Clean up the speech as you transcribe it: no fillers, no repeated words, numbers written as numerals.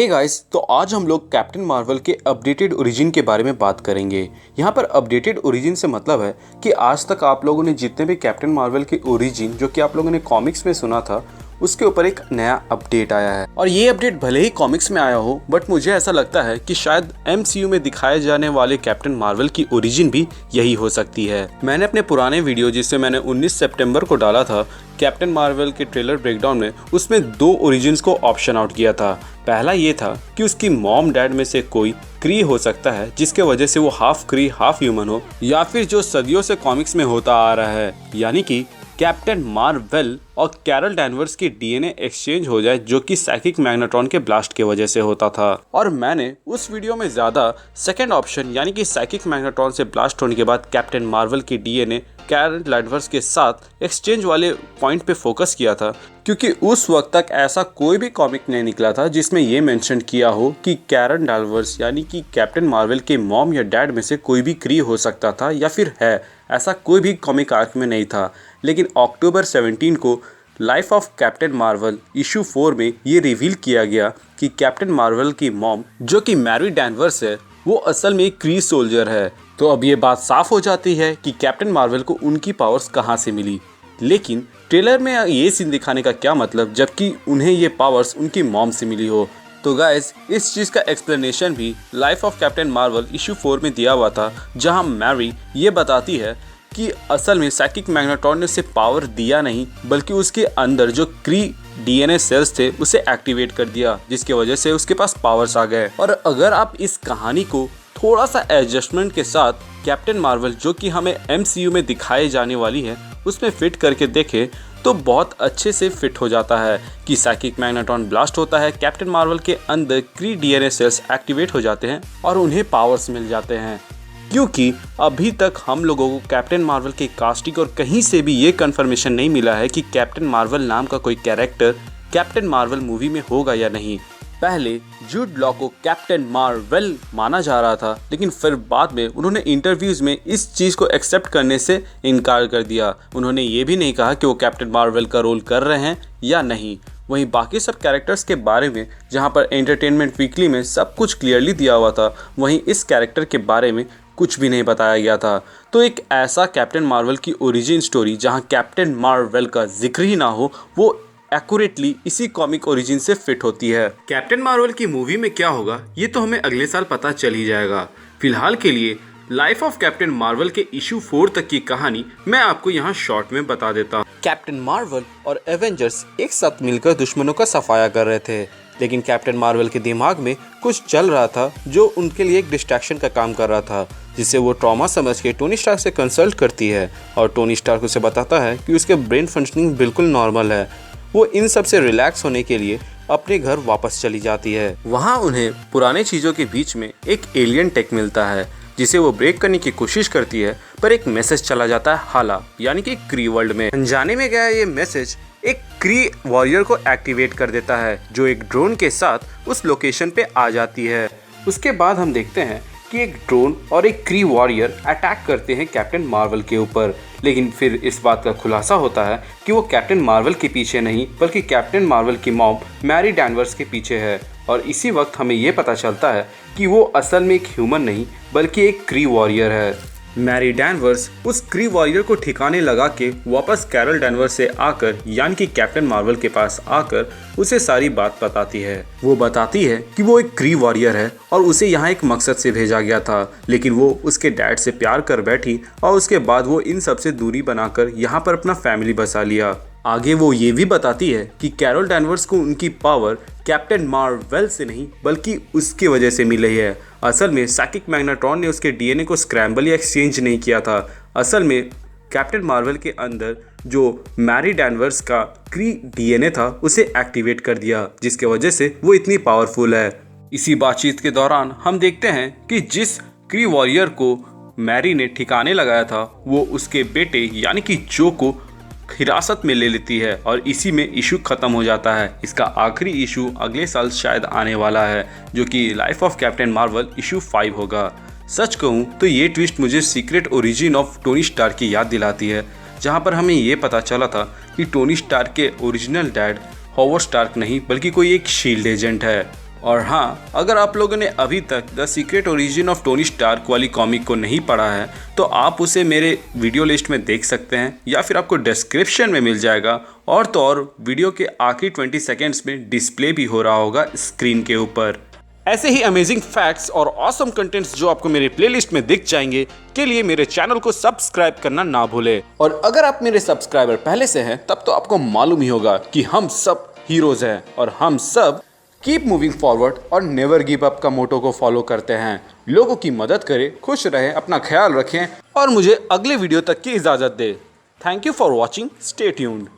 Hey guys, तो आज हम लोग कैप्टन मार्वल के अपडेटेड ओरिजिन के बारे में बात करेंगे। यहाँ पर अपडेटेड ओरिजिन से मतलब है कि आज तक आप लोगों ने जितने भी कैप्टन मार्वल के ओरिजिन जो कि आप लोगों ने कॉमिक्स में सुना था उसके ऊपर एक नया अपडेट आया है। और ये अपडेट भले ही कॉमिक्स में आया हो, बट मुझे ऐसा लगता है कि शायद MCU में दिखाए जाने वाले कैप्टन मार्वल की ओरिजिन भी यही हो सकती है। मैंने अपने पुराने वीडियो जिससे मैंने 19 सितंबर को डाला था कैप्टन मार्वल के ट्रेलर ब्रेकडाउन में, उसमें दो ओरिजिन्स को ऑप्शन आउट किया था। पहला ये था कि उसकी मॉम डैड में से कोई क्री हो सकता है जिसके वजह से वो हाफ क्री हाफ ह्यूमन हो, या फिर जो सदियों से कॉमिक्स में होता आ रहा है यानी कि कैप्टन मार्वल और कैरल डैनवर्स की DNA एक्सचेंज हो जाए जो कि साइकिक मैग्नेट्रॉन के ब्लास्ट के वजह से होता था। और मैंने उस वीडियो में ज़्यादा सेकेंड ऑप्शन यानी कि साइकिक मैग्नेट्रॉन से ब्लास्ट होने के बाद कैप्टन मार्वल की DNA कैरल डैनवर्स के साथ एक्सचेंज वाले पॉइंट पे फोकस किया था, क्योंकि उस वक्त तक ऐसा कोई भी कॉमिक नहीं निकला था जिसमें ये मेंशन किया हो कि कैरल डैनवर्स यानी कि कैप्टन मार्वल के मॉम या डैड में से कोई भी क्री हो सकता था या फिर है। ऐसा कोई भी कॉमिक आर्क में नहीं था। लेकिन अक्टूबर 17 को life of Captain Marvel issue 4 में ये रिवील किया गया कि कैप्टन मार्वल की मॉम जो कि मैरी डैनवर्स है वो असल में एक क्री सोल्जर है। तो अब ये बात साफ हो जाती है कि कैप्टन मार्वल को उनकी पावर्स कहाँ से मिली। लेकिन ट्रेलर में ये सीन दिखाने का क्या मतलब जबकि उन्हें ये पावर्स उनकी मॉम से मिली हो। तो गाइस, इस चीज़ का एक्सप्लेनेशन भी life of Captain Marvel issue 4 में दिया हुआ था, जहां मैरी ये बताती है कि असल में साइकिक मैग्नेट्रॉन ने उसे पावर दिया नहीं बल्कि उसके अंदर जो क्री DNA सेल्स थे उसे एक्टिवेट कर दिया, जिसकी वजह से उसके पास पावर्स आ गए। और अगर आप इस कहानी को थोड़ा सा एडजस्टमेंट के साथ कैप्टन मार्वल जो कि हमें MCU में दिखाई जाने वाली है उसमें फिट करके देखें तो बहुत अच्छे से फिट हो जाता है कि साइकिक मैग्नेट्रॉन ब्लास्ट होता है, कैप्टन मार्वल के अंदर क्री DNA सेल्स एक्टिवेट हो जाते हैं और उन्हें पावर्स मिल जाते हैं। क्योंकि अभी तक हम लोगों को कैप्टन मार्वल के कास्टिंग और कहीं से भी ये कंफर्मेशन नहीं मिला है कि कैप्टन मार्वल नाम का कोई कैरेक्टर कैप्टन मार्वल मूवी में होगा या नहीं। पहले जूड लॉ को कैप्टन मार्वल माना जा रहा था, लेकिन फिर बाद में उन्होंने इंटरव्यूज़ में इस चीज़ को एक्सेप्ट करने से इनकार कर दिया। उन्होंने ये भी नहीं कहा कि वो कैप्टन मार्वल का रोल कर रहे हैं या नहीं। वहीं बाकी सब कैरेक्टर्स के बारे में जहां पर एंटरटेनमेंट वीकली में सब कुछ क्लियरली दिया हुआ था, वहीं इस कैरेक्टर के बारे में कुछ भी नहीं बताया गया था। तो एक ऐसा कैप्टन मार्वल की ओरिजिन स्टोरी जहां कैप्टन मार्वल का जिक्र ही ना हो, वो एक्यूरेटली इसी कॉमिक ओरिजिन से फिट होती है। कैप्टन मार्वल की मूवी में क्या होगा ये तो हमें अगले साल पता चल ही जाएगा। फिलहाल के लिए लाइफ ऑफ कैप्टन मार्वल के इशू 4 तक की कहानी मैं आपको यहाँ शॉर्ट में बता देता हूँ। कैप्टन मार्वल और एवेंजर्स एक साथ मिलकर दुश्मनों का सफाया कर रहे थे, लेकिन कैप्टन मार्वल के दिमाग में कुछ चल रहा था जो उनके लिए एक डिस्ट्रैक्शन का काम कर रहा था, जिससे वो ट्रॉमा समझ के टोनी स्टार्क से कंसल्ट करती है और टोनी स्टार्क उसे बताता है कि उसके ब्रेन फंक्शनिंग बिल्कुल नॉर्मल है। वो इन सब से रिलैक्स होने के लिए अपने घर वापस चली जाती है। वहाँ उन्हें पुराने चीज़ों के बीच में एक एलियन टेक मिलता है जिसे वो ब्रेक करने की कोशिश करती है, पर एक मैसेज चला जाता है हाला यानी कि क्री वर्ल्ड में। अनजाने में गया ये मैसेज एक क्री वॉरियर को एक्टिवेट कर देता है जो एक ड्रोन के साथ उस लोकेशन पे आ जाती है। उसके बाद हम देखते हैं कि एक ड्रोन और एक क्री वॉरियर अटैक करते हैं कैप्टन मार्वल के ऊपर, लेकिन फिर इस बात का खुलासा होता है कि वो कैप्टन मार्वल के पीछे नहीं बल्कि कैप्टन मार्वल की मॉम मैरी डैनवर्स के पीछे है। और इसी वक्त हमें ये पता चलता है कि वो असल में एक ह्यूमन नहीं बल्कि एक क्री वॉरियर है। मैरी डैनवर्स उस क्री वॉरियर को ठिकाने लगा के वापस कैरल डैनवर्स से आकर यानी कि कैप्टन मार्वल के पास आकर उसे सारी बात बताती है। वो बताती है कि वो एक क्री वॉरियर है और उसे यहाँ एक मकसद से भेजा गया था, लेकिन वो उसके डैड से प्यार कर बैठी और उसके बाद वो इन सब से दूरी बनाकर यहाँ पर अपना फैमिली बसा लिया। आगे वो ये भी बताती है कि कैरल डैनवर्स को उनकी पावर कैप्टन मार्वल से नहीं बल्कि उसकी वजह से मिली है। असल में साइकिक मैग्नेट्रॉन ने उसके DNA को स्क्रैम्बल या एक्सचेंज नहीं किया था। असल में कैप्टन मार्वल के अंदर जो मैरी डैनवर्स का क्री DNA था उसे एक्टिवेट कर दिया, जिसके वजह से वो इतनी पावरफुल है। इसी बातचीत के दौरान हम देखते हैं कि जिस क्री वॉरियर को मैरी ने ठिकाने लगाया था वो उसके बेटे यानी कि जो को हिरासत में ले लेती है और इसी में इशू खत्म हो जाता है। इसका आखिरी इशू अगले साल शायद आने वाला है जो कि life of Captain Marvel issue 5 होगा। सच कहूँ तो ये ट्विस्ट मुझे secret origin of Tony Stark की याद दिलाती है, जहाँ पर हमें ये पता चला था कि टोनी स्टार्क के ओरिजिनल डैड हॉवर्ड स्टार्क नहीं बल्कि कोई एक शील्ड एजेंट है। और हाँ, अगर आप लोगों ने अभी तक the secret origin of Tony Stark वाली कॉमिक को नहीं पढ़ा है तो आप उसे मेरे वीडियो लिस्ट में देख सकते हैं या फिर आपको डिस्क्रिप्शन में मिल जाएगा। और तो और वीडियो के आखिरी 20 सेकेंड्स में डिस्प्ले भी हो रहा होगा स्क्रीन के ऊपर। ऐसे ही अमेजिंग फैक्ट्स और ऑसम कंटेंट्स जो आपको मेरे प्लेलिस्ट में दिख जाएंगे के लिए मेरे चैनल को सब्सक्राइब करना ना भूले। और अगर आप मेरे सब्सक्राइबर पहले से हैं तब तो आपको मालूम ही होगा कि हम सब हीरोज हैं और हम सब कीप मूविंग फॉरवर्ड और नेवर गिव अप का मोटो को फॉलो करते हैं। लोगों की मदद करें, खुश रहें, अपना ख्याल रखें और मुझे अगले वीडियो तक की इजाज़त दें। Thank you for watching, stay tuned.